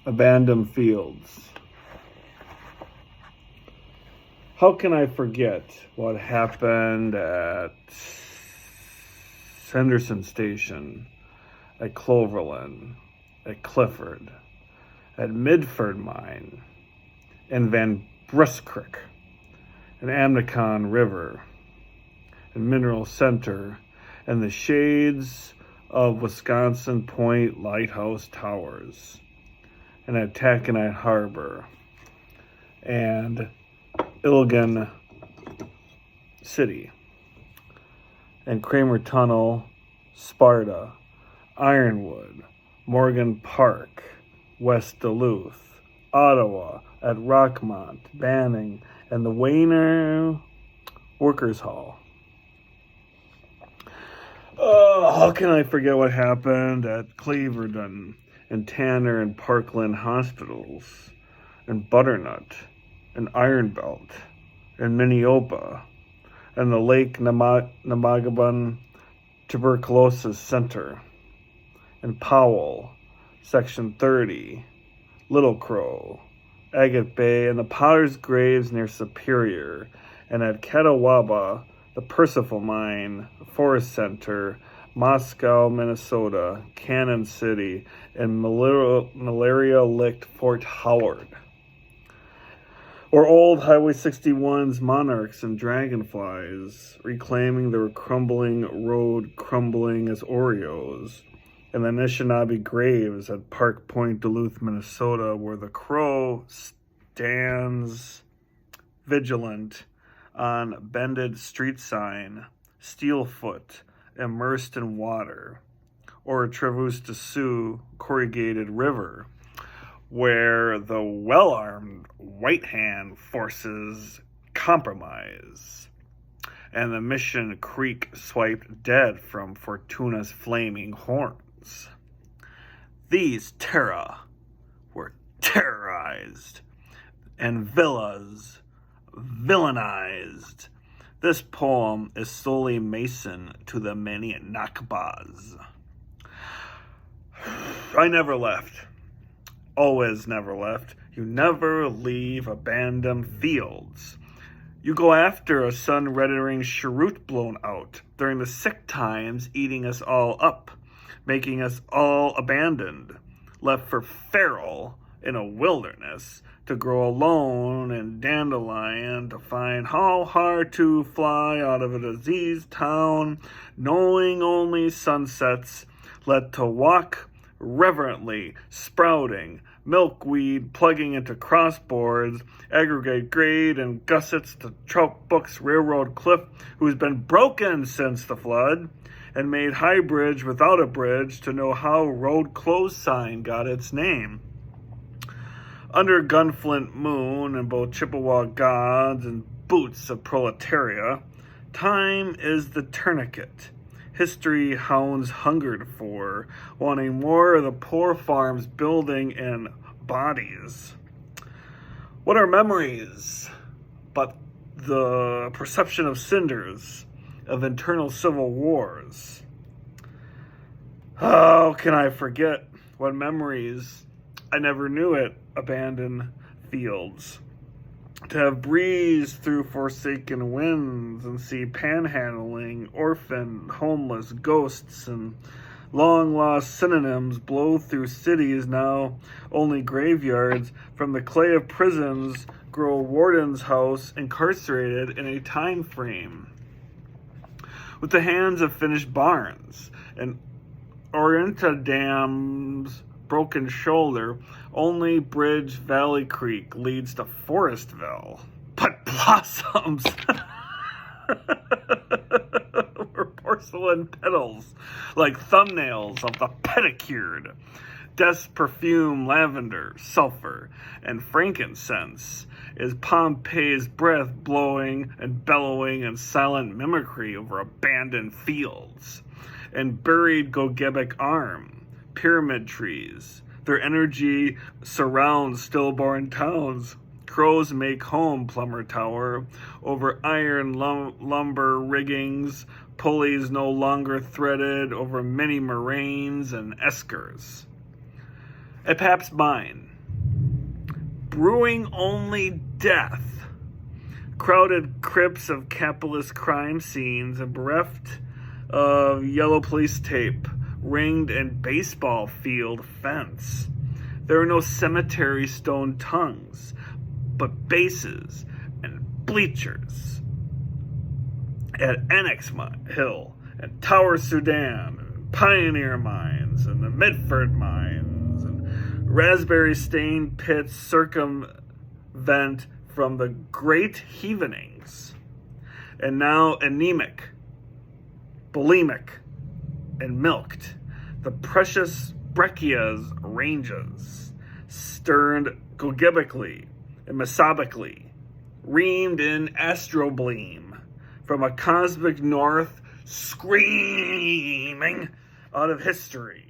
Abandom Fields. How can I forget what happened at Henderson Station, at Cloverland, at Clifford, at Midford Mine, and Van Buskirk, and Amnicon River, and Mineral Center, and the shades of Wisconsin Point Lighthouse Towers, and at Taconite Harbor, and Illigan City, and Kramer Tunnel, Sparta, Ironwood, Morgan Park, West Duluth, Ottawa, at Rockmont, Banning, and the Wayner Workers Hall. How can I forget what happened at Cleverton and Tanner and Parkland hospitals, and Butternut, and Iron Belt, and Minneopa, and the Lake Namagaban Tuberculosis Center, and Powell, Section 30, Little Crow, Agate Bay, and the Potter's Graves near Superior, and at Catawba, the Percival Mine, Forest Center, Moscow, Minnesota, Cannon City, and malaria-licked Fort Howard. Or old Highway 61's monarchs and dragonflies, reclaiming their crumbling road crumbling as Oreos, and the Anishinaabe graves at Park Point, Duluth, Minnesota, where the crow stands vigilant on bended street sign, steelfoot, immersed in water, or a Traverse de Sioux corrugated river, where the well-armed White Hand forces compromise, and the Mission Creek swiped dead from Fortuna's flaming horns. These terra were terrorized, and villas villainized. This poem is solely Mason to the many Nakbas. I never left. Always never left. You never leave Abandom Fields. You go after a sun-rendering cheroot blown out during the sick times, eating us all up, making us all abandoned, left for feral in a wilderness, to grow alone in dandelion, to find how hard to fly out of a diseased town, knowing only sunsets, let to walk reverently, sprouting, milkweed plugging into crossboards, aggregate grade and gussets to Trout Brook's railroad cliff, who's been broken since the flood, and made high bridge without a bridge to know how road closed sign got its name. Under gunflint moon and both Chippewa gods and boots of proletaria, time is the tourniquet history hounds hungered for, wanting more of the poor farms building in bodies. What are memories but the perception of cinders of internal civil wars? How can I forget what memories I never knew it? Abandoned fields. To have breezed through forsaken winds and see panhandling, orphaned, homeless ghosts and long-lost synonyms blow through cities now only graveyards, from the clay of prisons grow warden's house, incarcerated in a time frame. With the hands of finished barns and Orienta Dam's broken shoulder, only Bridge Valley Creek leads to Forestville. But blossoms were porcelain petals, like thumbnails of the pedicured. Death's perfume, lavender, sulfur, and frankincense is Pompey's breath blowing and bellowing in silent mimicry over abandoned fields. And buried Gogebic arm, pyramid trees, their energy surrounds stillborn towns. Crows make home, Plumber Tower, over iron lumber riggings, pulleys no longer threaded over many moraines and eskers. At Pabst Mine, brewing only death. Crowded crypts of capitalist crime scenes and bereft of yellow police tape, ringed and baseball field fence. There are no cemetery stone tongues, but bases and bleachers. At Annex Hill and Tower Sudan, and Pioneer Mines and the Midford Mines, and raspberry-stained pits circumvent from the great heavenings, and now anemic, bulimic, and milked, the precious breccias ranges, sterned gogibically and mesobically, reamed in astrobleam, from a cosmic north screaming out of history.